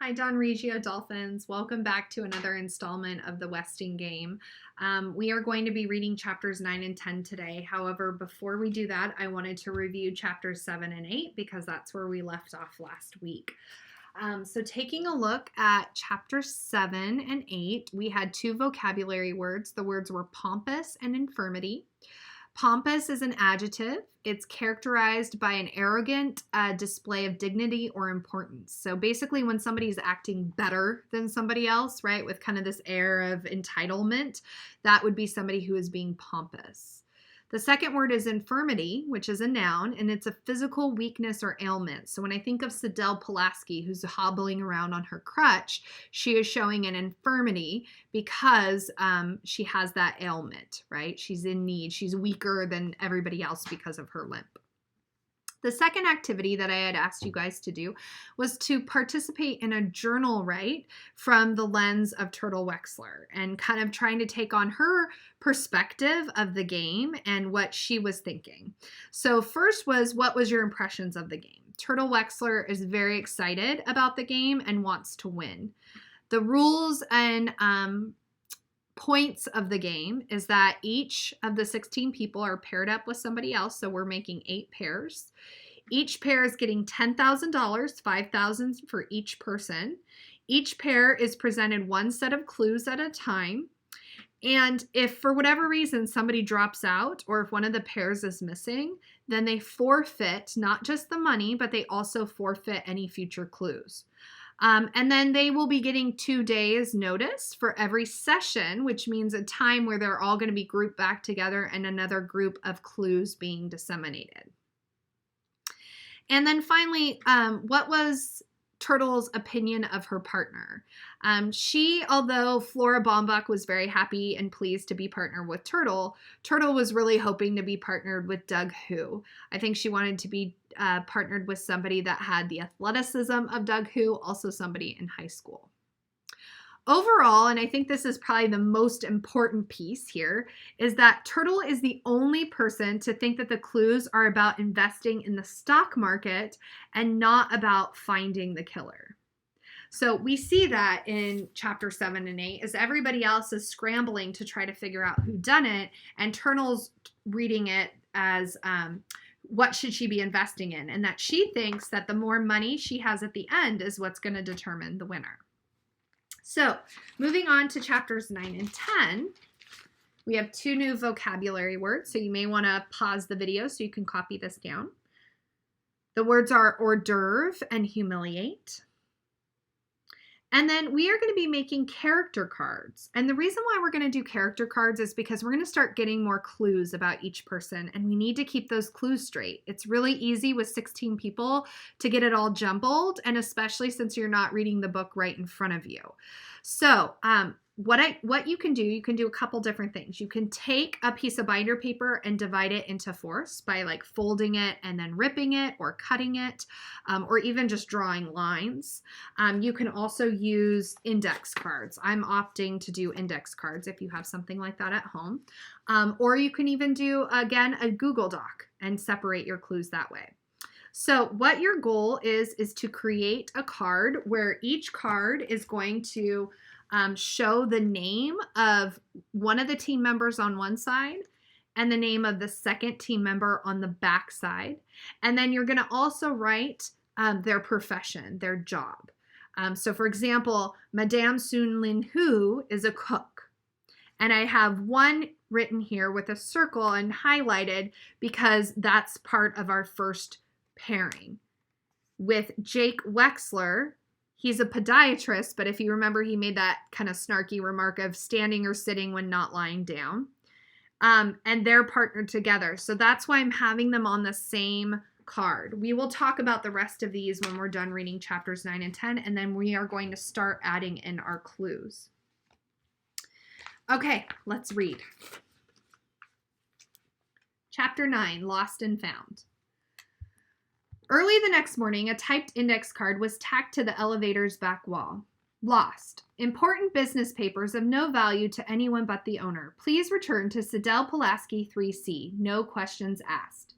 Hi, Don Regio Dolphins. Welcome back to another installment of the Westing Game. We are going to be reading chapters 9 and 10 today. However, before we do that, I wanted to review chapters 7 and 8 because that's where we left off last week. So taking a look at chapters 7 and 8, we had two vocabulary words. The words were pompous and infirmity. Pompous is an adjective. It's characterized by an arrogant display of dignity or importance. So basically when somebody's acting better than somebody else, right, with kind of this air of entitlement, that would be somebody who is being pompous. The second word is infirmity, which is a noun, and it's a physical weakness or ailment. So when I think of Sidel Pulaski, who's hobbling around on her crutch, she is showing an infirmity because she has that ailment, right? She's in need. She's weaker than everybody else because of her limp. The second activity that I had asked you guys to do was to participate in a journal write from the lens of Turtle Wexler and kind of trying to take on her perspective of the game and what she was thinking. So first was, what was your impressions of the game? Turtle Wexler is very excited about the game and wants to win. The rules and points of the game is that each of the 16 people are paired up with somebody else, so we're making 8 pairs. Each pair is getting $10,000, $5,000 for each person. Each pair is presented one set of clues at a time. And if for whatever reason somebody drops out or if one of the pairs is missing, then they forfeit not just the money, but they also forfeit any future clues. And then they will be getting 2 days notice for every session, which means a time where they're all going to be grouped back together and another group of clues being disseminated. And then finally, what was Turtle's opinion of her partner? Although Flora Baumbach was very happy and pleased to be partnered with Turtle, Turtle was really hoping to be partnered with Doug Hu. I think she wanted to be partnered with somebody that had the athleticism of Doug Hu, also somebody in high school. Overall, and I think this is probably the most important piece here, is that Turtle is the only person to think that the clues are about investing in the stock market and not about finding the killer. So we see that in chapter 7 and 8 as everybody else is scrambling to try to figure out who done it, and Turtle's reading it as what should she be investing in, and that she thinks that the more money she has at the end is what's going to determine the winner. So moving on to chapters 9 and 10, we have 2 new vocabulary words, so you may want to pause the video so you can copy this down. The words are hors d'oeuvre and humiliate. And then we are going to be making character cards. And the reason why we're going to do character cards is because we're going to start getting more clues about each person, and we need to keep those clues straight. It's really easy with 16 people to get it all jumbled, and especially since you're not reading the book right in front of you. So what you can do a couple different things. You can take a piece of binder paper and divide it into fourths by like folding it and then ripping it or cutting it, or even just drawing lines. You can also use index cards. I'm opting to do index cards if you have something like that at home. Or you can even do, again, a Google Doc and separate your clues that way. So what your goal is to create a card where each card is going to show the name of one of the team members on one side and the name of the second team member on the back side. And then you're going to also write their profession, their job. So for example, Madame Sun Lin Hu is a cook. And I have one written here with a circle and highlighted because that's part of our first pairing. With Jake Wexler, he's a podiatrist, but if you remember, he made that kind of snarky remark of standing or sitting when not lying down. And they're partnered together. So that's why I'm having them on the same card. We will talk about the rest of these when we're done reading chapters 9 and 10, and then we are going to start adding in our clues. Okay, let's read. Chapter 9, Lost and Found. Early the next morning, a typed index card was tacked to the elevator's back wall. Lost. Important business papers of no value to anyone but the owner. Please return to Sidel Pulaski 3C. No questions asked.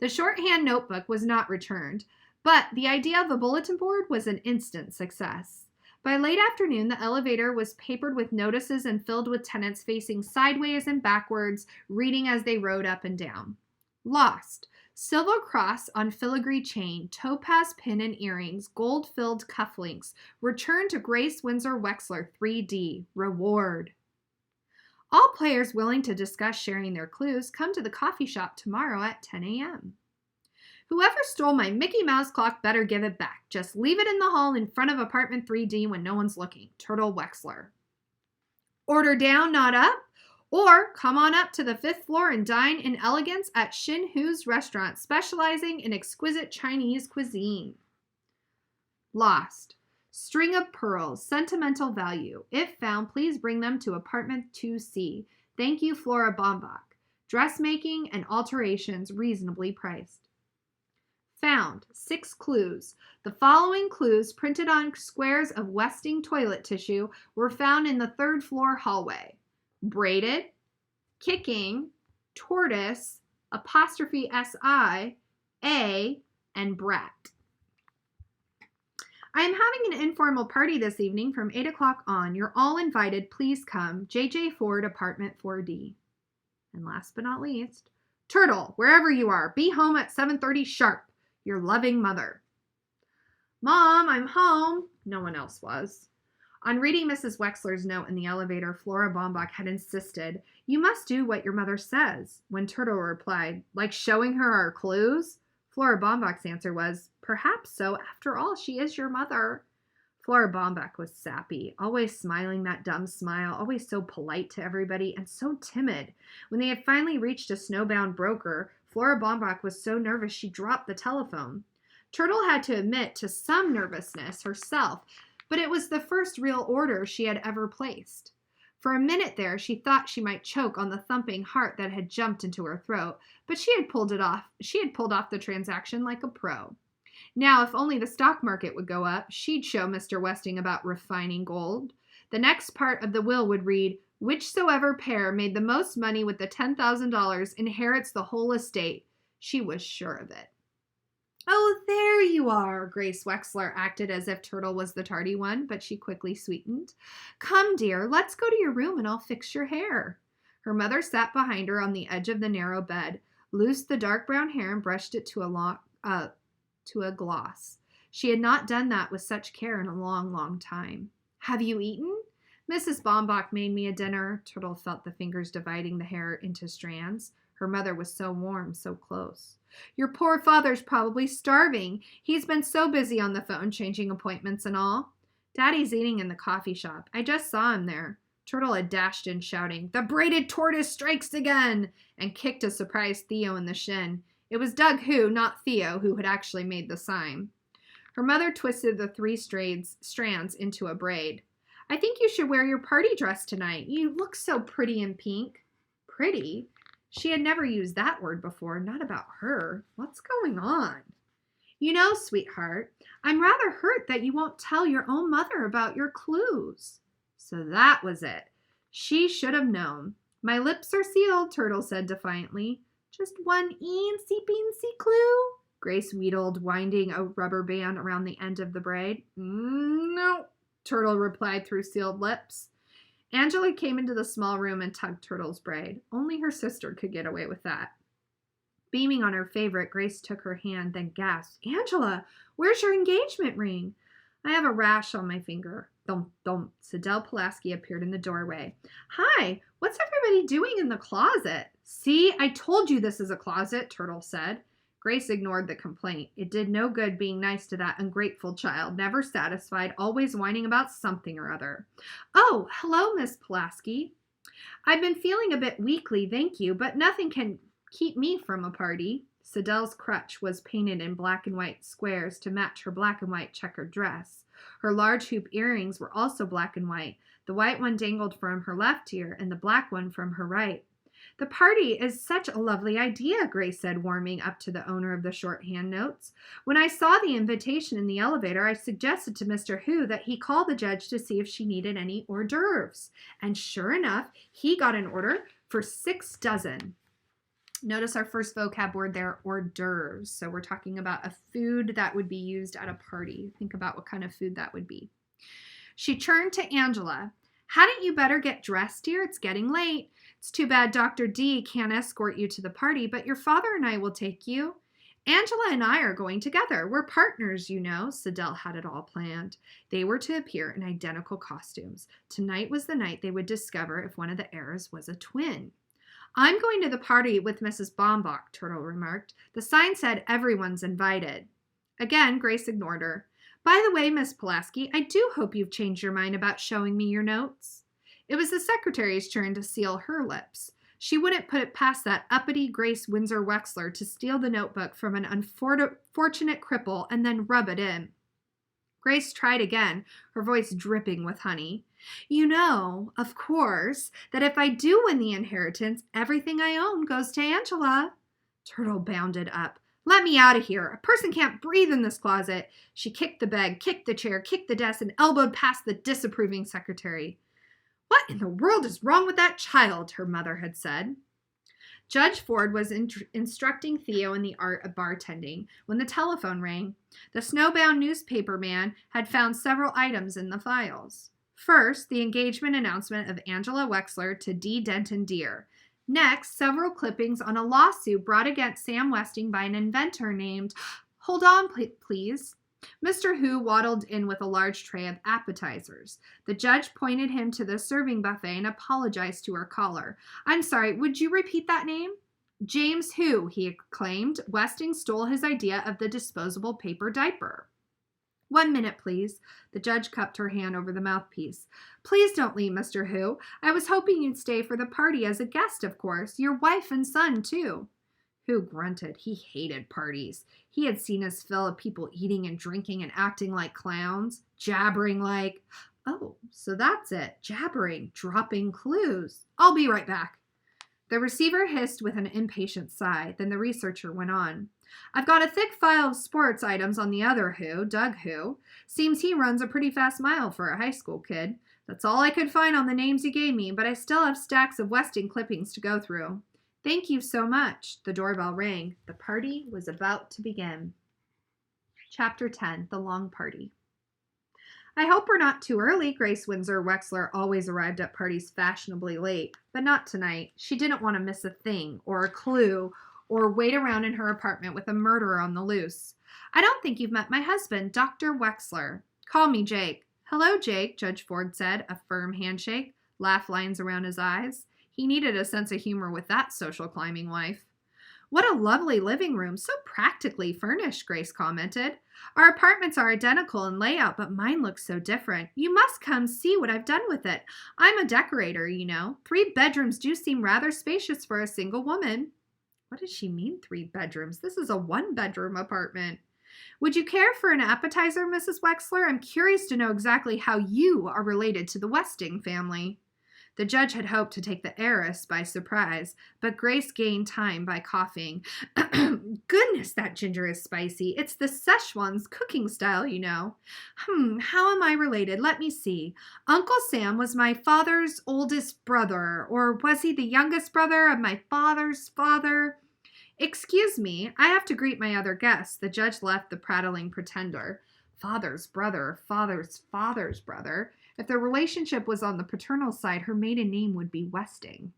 The shorthand notebook was not returned, But the idea of a bulletin board was an instant success. By late afternoon, the elevator was papered with notices and filled with tenants facing sideways and backwards, reading as they rode up and down. Lost. Silver cross on filigree chain, topaz pin and earrings, gold-filled cufflinks. Return to Grace Windsor Wexler 3D. Reward. All players willing to discuss sharing their clues come to the coffee shop tomorrow at 10 a.m. Whoever stole my Mickey Mouse clock better give it back. Just leave it in the hall in front of apartment 3D when no one's looking. Turtle Wexler. Order down, not up. Or come on up to the 5th floor and dine in elegance at Shin Hu's restaurant, specializing in exquisite Chinese cuisine. Lost. String of pearls, sentimental value. If found, please bring them to apartment 2C. Thank you, Flora Bombach. Dressmaking and alterations reasonably priced. Found. 6 clues. The following clues, printed on squares of Westing toilet tissue, were found in the 3rd floor hallway. Braided, kicking, tortoise, apostrophe SI, A, and brat. I am having an informal party this evening from 8 o'clock on. You're all invited. Please come. J.J. Ford, apartment 4D. And last but not least, Turtle, wherever you are, be home at 7:30 sharp. Your loving mother. Mom, I'm home. No one else was. On reading Mrs. Wexler's note in the elevator, Flora Bombach had insisted, "You must do what your mother says." When Turtle replied, "Like showing her our clues?" Flora Bombach's answer was, "Perhaps so. After all, she is your mother." Flora Bombach was sappy, always smiling that dumb smile, always so polite to everybody, and so timid. When they had finally reached a snowbound broker, Flora Bombach was so nervous she dropped the telephone. Turtle had to admit to some nervousness herself, but it was the first real order she had ever placed. For a minute there, she thought she might choke on the thumping heart that had jumped into her throat, but she had pulled it off. She had pulled off the transaction like a pro. Now, if only the stock market would go up, she'd show Mr. Westing about refining gold. The next part of the will would read, "Whichsoever pair made the most money with the $10,000 inherits the whole estate." She was sure of it. "Oh, there you are." Grace Wexler acted as if Turtle was the tardy one, but she quickly sweetened. "Come, dear, let's go to your room and I'll fix your hair." Her mother sat behind her on the edge of the narrow bed, loosed the dark brown hair and brushed it to a gloss. She had not done that with such care in a long, long time. "Have you eaten?" "Mrs. Bombach made me a dinner." Turtle felt the fingers dividing the hair into strands. Her mother was so warm, so close. "Your poor father's probably starving. He's been so busy on the phone, changing appointments and all." "Daddy's eating in the coffee shop. I just saw him there." Turtle had dashed in, shouting, "The braided tortoise strikes again!" and kicked a surprised Theo in the shin. It was Doug Hu, not Theo, who had actually made the sign. Her mother twisted the 3 strands into a braid. "I think you should wear your party dress tonight. You look so pretty in pink." Pretty? She had never used that word before, not about her. What's going on? "You know, sweetheart, I'm rather hurt that you won't tell your own mother about your clues." So that was it. She should have known. "My lips are sealed," Turtle said defiantly. "Just one eensy-beensy clue?" Grace wheedled, winding a rubber band around the end of the braid. "No," Turtle replied through sealed lips. Angela came into the small room and tugged Turtle's braid. Only her sister could get away with that. Beaming on her favorite, Grace took her hand, then gasped, "Angela, where's your engagement ring?" "I have a rash on my finger." Thump, thump. Sidel Pulaski appeared in the doorway. "Hi, what's everybody doing in the closet?" "See, I told you this is a closet," Turtle said. Grace ignored the complaint. It did no good being nice to that ungrateful child, never satisfied, always whining about something or other. "Oh, hello, Miss Pulaski. I've been feeling a bit weakly, thank you, but nothing can keep me from a party." Sidel's crutch was painted in black and white squares to match her black and white checkered dress. Her large hoop earrings were also black and white. The white one dangled from her left ear and the black one from her right. "The party is such a lovely idea," Grace said, warming up to the owner of the shorthand notes. "When I saw the invitation in the elevator, I suggested to Mr. Hu that he call the judge to see if she needed any hors d'oeuvres. And sure enough, he got an order for 6 dozen. Notice our first vocab word there, hors d'oeuvres. So we're talking about a food that would be used at a party. Think about what kind of food that would be. She turned to Angela. Hadn't you better get dressed, dear? It's getting late. It's too bad Dr. D can't escort you to the party, but your father and I will take you. Angela and I are going together. We're partners, you know. Siddell had it all planned. They were to appear in identical costumes. Tonight was the night they would discover if one of the heirs was a twin. I'm going to the party with Mrs. Baumbach, Turtle remarked. The sign said everyone's invited. Again, Grace ignored her. By the way, Miss Pulaski, I do hope you've changed your mind about showing me your notes. It was the secretary's turn to seal her lips. She wouldn't put it past that uppity Grace Windsor Wexler to steal the notebook from an unfortunate cripple and then rub it in. Grace tried again, her voice dripping with honey. You know, of course, that if I do win the inheritance, everything I own goes to Angela. Turtle bounded up. Let me out of here. A person can't breathe in this closet. She kicked the bed, kicked the chair, kicked the desk, and elbowed past the disapproving secretary. What in the world is wrong with that child? Her mother had said. Judge Ford was instructing Theo in the art of bartending when the telephone rang. The snowbound newspaper man had found several items in the files. First, the engagement announcement of Angela Wexler to D. Denton Deere. Next, several clippings on a lawsuit brought against Sam Westing by an inventor named... Hold on, please. Mr. Hu waddled in with a large tray of appetizers. The judge pointed him to the serving buffet and apologized to her caller. I'm sorry, would you repeat that name? James Hu, he exclaimed. Westing stole his idea of the disposable paper diaper. 1 minute, please. The judge cupped her hand over the mouthpiece. Please don't leave, Mr. Hu. I was hoping you'd stay for the party as a guest, of course. Your wife and son, too. Hu grunted. He hated parties. He had seen his fill of people eating and drinking and acting like clowns, jabbering like, oh, so that's it, jabbering, dropping clues. I'll be right back. The receiver hissed with an impatient sigh. Then the researcher went on. I've got a thick file of sports items on the other Hu, Doug Hu. Seems he runs a pretty fast mile for a high school kid. That's all I could find on the names you gave me, but I still have stacks of Westing clippings to go through. Thank you so much. The doorbell rang. The party was about to begin. Chapter 10, The Long Party. I hope we're not too early. Grace Windsor Wexler always arrived at parties fashionably late, but not tonight. She didn't want to miss a thing or a clue or wait around in her apartment with a murderer on the loose. I don't think you've met my husband, Dr. Wexler. Call me Jake. Hello, Jake, Judge Ford said, a firm handshake, laugh lines around his eyes. He needed a sense of humor with that social climbing wife. What a lovely living room, so practically furnished, Grace commented. Our apartments are identical in layout, but mine looks so different. You must come see what I've done with it. I'm a decorator, you know. 3 bedrooms do seem rather spacious for a single woman. What does she mean, 3 bedrooms? This is a 1-bedroom apartment. Would you care for an appetizer, Mrs. Wexler? I'm curious to know exactly how you are related to the Westing family. The judge had hoped to take the heiress by surprise, but Grace gained time by coughing. Goodness, that ginger is spicy. It's the Szechuan's cooking style, you know. How am I related? Let me see. Uncle Sam was my father's oldest brother, or was he the youngest brother of my father's father? Excuse me, I have to greet my other guests. The judge left the prattling pretender. Father's brother, father's father's brother. If their relationship was on the paternal side, her maiden name would be Westing.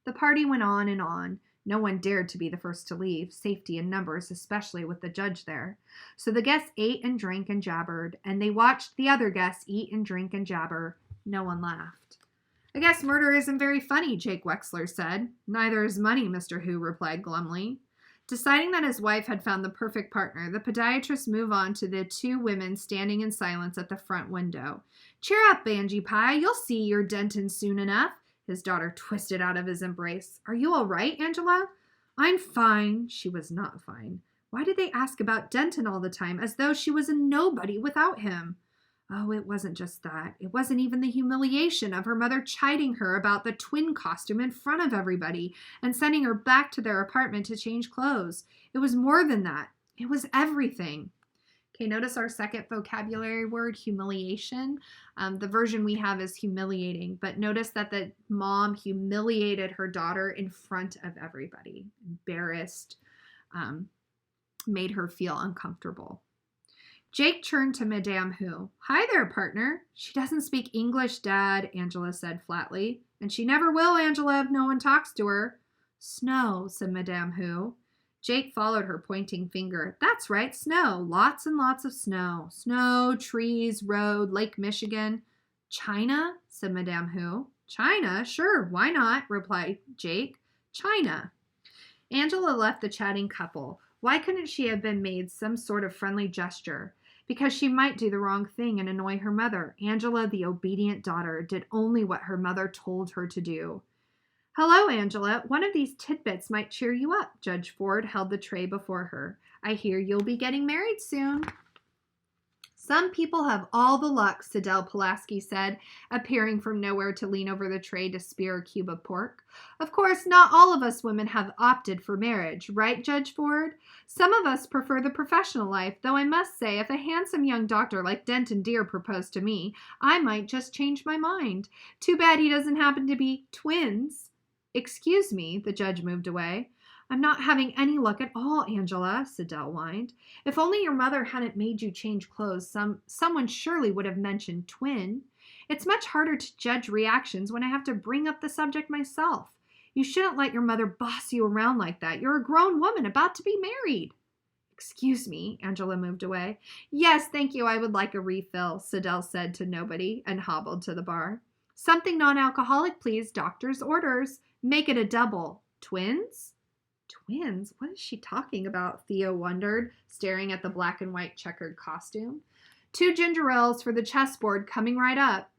The party went on and on. No one dared to be the first to leave, safety in numbers, especially with the judge there. So the guests ate and drank and jabbered, and they watched the other guests eat and drink and jabber. No one laughed. I guess murder isn't very funny, Jake Wexler said. Neither is money, Mr. Hu replied glumly. Deciding that his wife had found the perfect partner, the podiatrist moved on to the 2 women standing in silence at the front window. Cheer up, Angie Pie. You'll see your Denton soon enough. His daughter twisted out of his embrace. Are you all right, Angela? I'm fine. She was not fine. Why did they ask about Denton all the time, as though she was a nobody without him? Oh, it wasn't just that. It wasn't even the humiliation of her mother chiding her about the twin costume in front of everybody and sending her back to their apartment to change clothes. It was more than that. It was everything. Okay, notice our second vocabulary word, humiliation. The version we have is humiliating, but notice that the mom humiliated her daughter in front of everybody, embarrassed, made her feel uncomfortable. Jake turned to Madame Hu. Hi there, partner. She doesn't speak English, Dad, Angela said flatly. And she never will, Angela, if no one talks to her. Snow, said Madame Hu. Jake followed her pointing finger. That's right, snow. Lots and lots of snow. Snow, trees, road, Lake Michigan. China, said Madame Hu. China? Sure, why not? Replied Jake. China. Angela left the chatting couple. Why couldn't she have been made some sort of friendly gesture? Because she might do the wrong thing and annoy her mother. Angela, the obedient daughter, did only what her mother told her to do. Hello, Angela. One of these tidbits might cheer you up. Judge Ford held the tray before her. I hear you'll be getting married soon. Some people have all the luck, Sidel Pulaski said, appearing from nowhere to lean over the tray to spear a cube of pork. Of course, not all of us women have opted for marriage, right, Judge Ford? Some of us prefer the professional life, though I must say, if a handsome young doctor like Denton Deer proposed to me, I might just change my mind. Too bad he doesn't happen to be twins. Excuse me, the judge moved away. I'm not having any luck at all, Angela, Sidel whined. If only your mother hadn't made you change clothes, someone surely would have mentioned twin. It's much harder to judge reactions when I have to bring up the subject myself. You shouldn't let your mother boss you around like that. You're a grown woman about to be married. Excuse me, Angela moved away. Yes, thank you, I would like a refill, Sidel said to nobody and hobbled to the bar. Something non-alcoholic, please. Doctor's orders. Make it a double. Twins? Twins? What is she talking about? Theo wondered, staring at the black and white checkered costume. 2 ginger ales for the chessboard coming right up.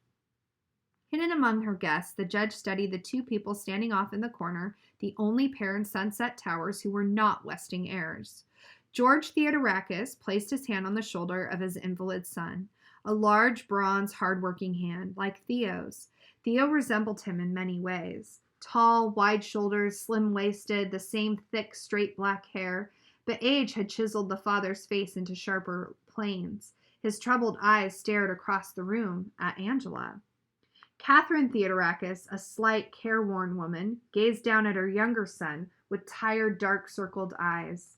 Hidden among her guests, the judge studied the 2 people standing off in the corner, the only pair in Sunset Towers who were not Westing heirs. George Theodorakis placed his hand on the shoulder of his invalid son, a large, bronze, hard-working hand, like Theo's. Theo resembled him in many ways. Tall, wide shoulders, slim-waisted, the same thick, straight black hair, but age had chiseled the father's face into sharper planes. His troubled eyes stared across the room at Angela. Catherine Theodorakis, a slight, careworn woman, gazed down at her younger son with tired, dark-circled eyes.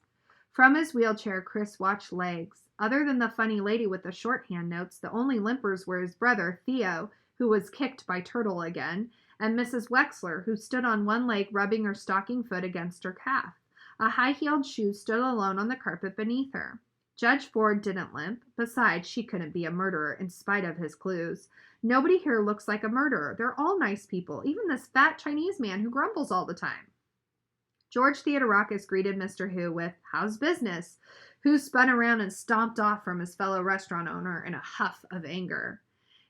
From his wheelchair, Chris watched legs. Other than the funny lady with the shorthand notes, the only limpers were his brother, Theo, who was kicked by Turtle again, and Mrs. Wexler, who stood on one leg rubbing her stocking foot against her calf. A high-heeled shoe stood alone on the carpet beneath her. Judge Ford didn't limp. Besides, she couldn't be a murderer in spite of his clues. Nobody here looks like a murderer. They're all nice people, even this fat Chinese man who grumbles all the time. George Theodorakis greeted Mr. Hu with, "How's business?" Hu spun around and stomped off from his fellow restaurant owner in a huff of anger.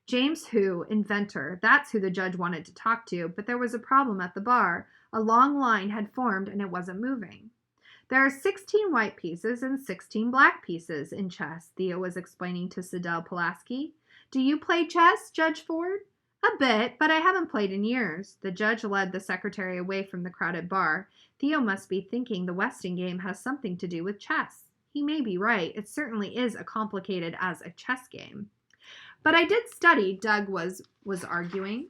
James Hu, inventor, that's who the judge wanted to talk to, but there was a problem at the bar. A long line had formed and it wasn't moving. There are 16 white pieces and 16 black pieces in chess, Theo was explaining to Sidel Pulaski. Do you play chess, Judge Ford? A bit, but I haven't played in years. The judge led the secretary away from the crowded bar. Theo must be thinking the Westing game has something to do with chess. He may be right. It certainly is as complicated as a chess game. But I did study, Doug was arguing.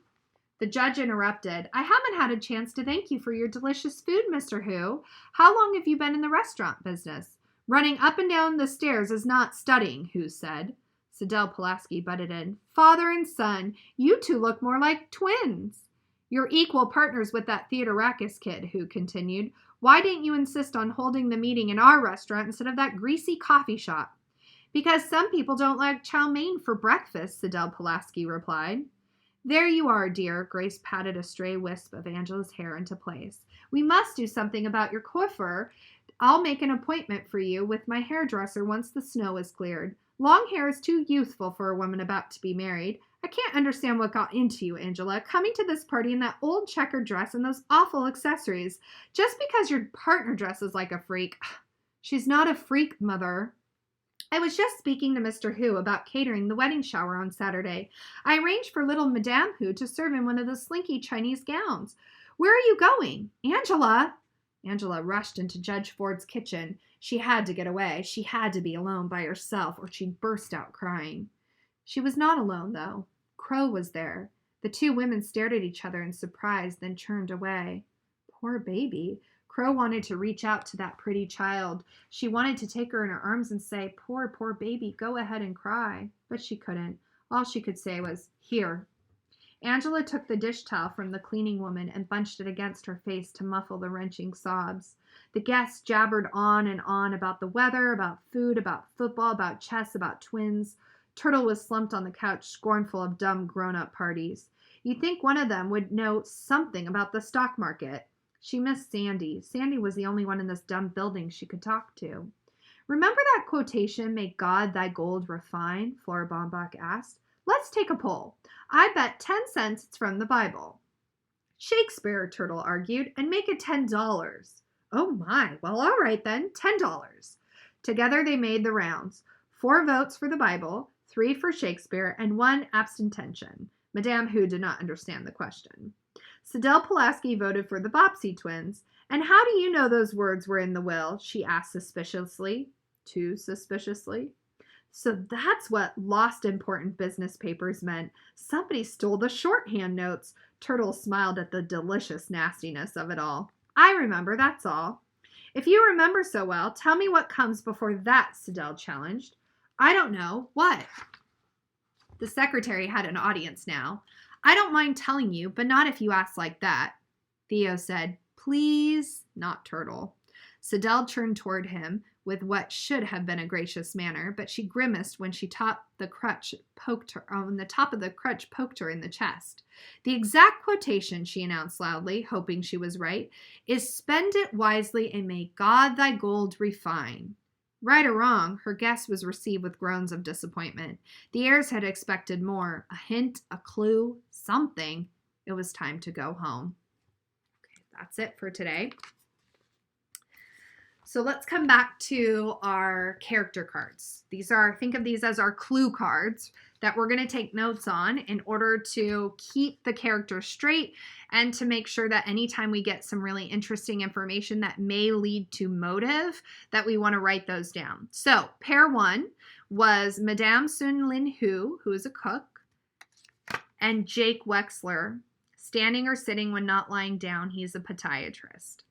The judge interrupted. I haven't had a chance to thank you for your delicious food, Mr. Hu. How long have you been in the restaurant business? Running up and down the stairs is not studying, Hu said. Sidel Pulaski butted in. Father and son, you 2 look more like twins. You're equal partners with that Theodorakis kid, Hu continued. Why didn't you insist on holding the meeting in our restaurant instead of that greasy coffee shop? Because some people don't like chow mein for breakfast, Sidel Pulaski replied. There you are, dear. Grace patted a stray wisp of Angela's hair into place. We must do something about your coiffure. I'll make an appointment for you with my hairdresser once the snow is cleared. Long hair is too youthful for a woman about to be married. I can't understand what got into you, Angela, coming to this party in that old checkered dress and those awful accessories. Just because your partner dresses like a freak. She's not a freak, Mother. I was just speaking to Mr. Hu about catering the wedding shower on Saturday. I arranged for little Madame Hu to serve in one of the slinky Chinese gowns. Where are you going? Angela! Angela rushed into Judge Ford's kitchen. She had to get away. She had to be alone by herself, or she'd burst out crying. She was not alone, though. Crow was there. The two women stared at each other in surprise, then turned away. Poor baby. Crow wanted to reach out to that pretty child. She wanted to take her in her arms and say, "Poor, poor baby, go ahead and cry." But she couldn't. All she could say was, "Here." Angela took the dish towel from the cleaning woman and bunched it against her face to muffle the wrenching sobs. The guests jabbered on and on about the weather, about food, about football, about chess, about twins. Turtle was slumped on the couch, scornful of dumb grown-up parties. You'd think one of them would know something about the stock market. She missed Sandy. Sandy was the only one in this dumb building she could talk to. "Remember that quotation, 'May God thy gold refine'?" Flora Baumbach asked. "Let's take a poll. I bet 10 cents it's from the Bible." "Shakespeare," Turtle argued, "and make it $10. "Oh my, well, all right then, $10. Together they made the rounds. 4 votes for the Bible, 3 for Shakespeare, and 1 abstention. Madame Who did not understand the question. Sidel Pulaski voted for the Bobbsey twins. "And how do you know those words were in the will?" she asked suspiciously. Too suspiciously. So that's what lost important business papers meant. Somebody stole the shorthand notes. Turtle smiled at the delicious nastiness of it all. "I remember, that's all." "If you remember so well, tell me what comes before that," Sidel challenged. "I don't know. What?" The secretary had an audience now. "I don't mind telling you, but not if you ask like that." Theo said, "Please," not Turtle. Sidel turned toward him with what should have been a gracious manner, but she grimaced when the top of the crutch poked her in the chest. "The exact quotation," she announced loudly, hoping she was right, "is 'Spend it wisely, and may God thy gold refine.'" Right or wrong, her guess was received with groans of disappointment. The heirs had expected more. A hint, a clue, something. It was time to go home. Okay, that's it for today. So let's come back to our character cards. Think of these as our clue cards that we're going to take notes on in order to keep the character straight and to make sure that anytime we get some really interesting information that may lead to motive, that we want to write those down. So pair 1 was Madame Sun Lin Hu, who is a cook, and Jake Wexler, standing or sitting when not lying down. He's a podiatrist.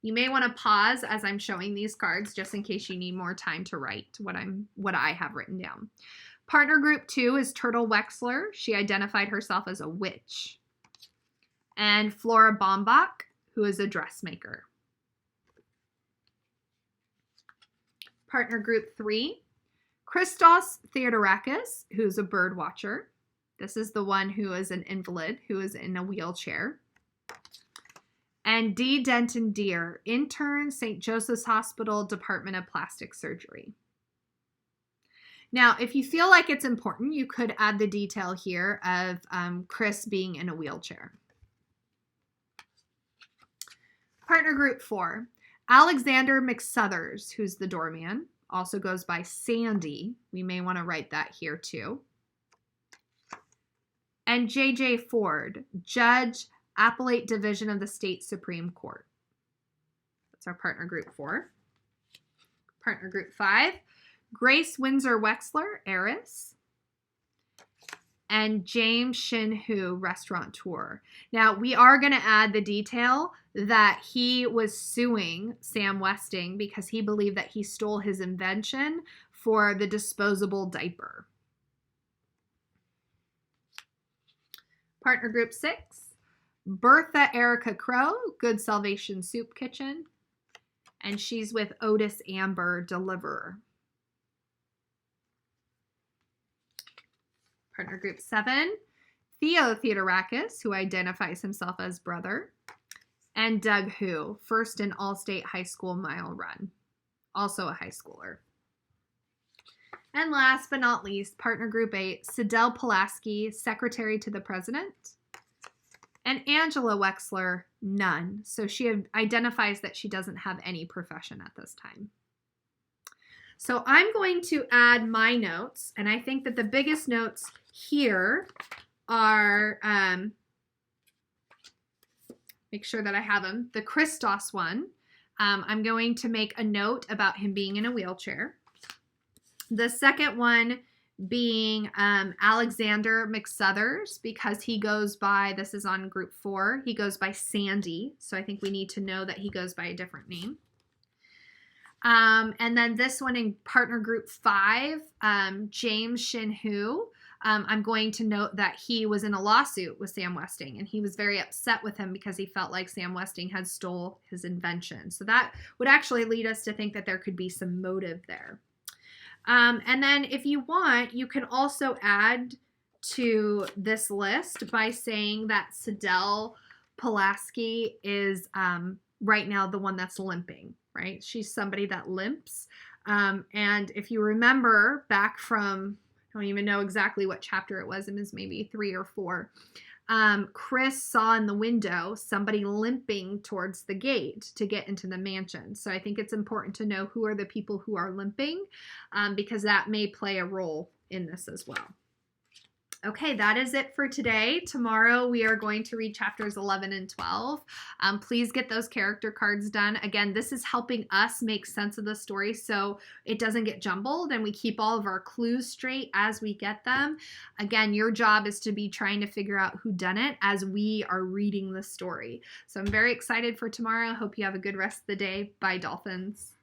You may want to pause as I'm showing these cards just in case you need more time to write what I have written down. Partner group 2 is Turtle Wexler. She identified herself as a witch. And Flora Baumbach, who is a dressmaker. Partner group 3, Christos Theodorakis, who's a bird watcher. This is the one who is an invalid, who is in a wheelchair. And D. Denton Deer, intern, St. Joseph's Hospital, Department of Plastic Surgery. Now, if you feel like it's important, you could add the detail here of Chris being in a wheelchair. Partner group 4, Alexander McSuthers, who's the doorman, also goes by Sandy. We may want to write that here too. And J.J. Ford, Judge, Appellate Division of the State Supreme Court. That's our partner group 4. Partner group 5, Grace Windsor Wexler, heiress. And James Shin Hu, restaurateur. Now, we are going to add the detail that he was suing Sam Westing because he believed that he stole his invention for the disposable diaper. Partner group 6, Bertha Erica Crow, Good Salvation Soup Kitchen. And she's with Otis Amber, deliverer. Partner group 7, Theo Theodorakis, who identifies himself as brother. And Doug Hu, first in All-State High School mile run. Also a high schooler. And last but not least, partner group 8, Sidel Pulaski, secretary to the president. And Angela Wexler, none. So she identifies that she doesn't have any profession at this time. So I'm going to add my notes, and I think that the biggest notes here are make sure that I have him. The Christos one, I'm going to make a note about him being in a wheelchair. The second one being Alexander McSuthers, because he goes by, this is on group 4, he goes by Sandy. So I think we need to know that he goes by a different name. And then this one in partner group 5, James Shinhu. I'm going to note that he was in a lawsuit with Sam Westing, and he was very upset with him because he felt like Sam Westing had stole his invention. So that would actually lead us to think that there could be some motive there. And then if you want, you can also add to this list by saying that Sidel Pulaski is right now the one that's limping, right? She's somebody that limps. And if you remember back from, I don't even know exactly what chapter it was maybe 3 or 4. Chris saw in the window somebody limping towards the gate to get into the mansion. So I think it's important to know who are the people who are limping, because that may play a role in this as well. Okay, that is it for today. Tomorrow we are going to read chapters 11 and 12. Please get those character cards done. Again, this is helping us make sense of the story so it doesn't get jumbled and we keep all of our clues straight as we get them. Again, your job is to be trying to figure out who done it as we are reading the story. So I'm very excited for tomorrow. Hope you have a good rest of the day. Bye, Dolphins.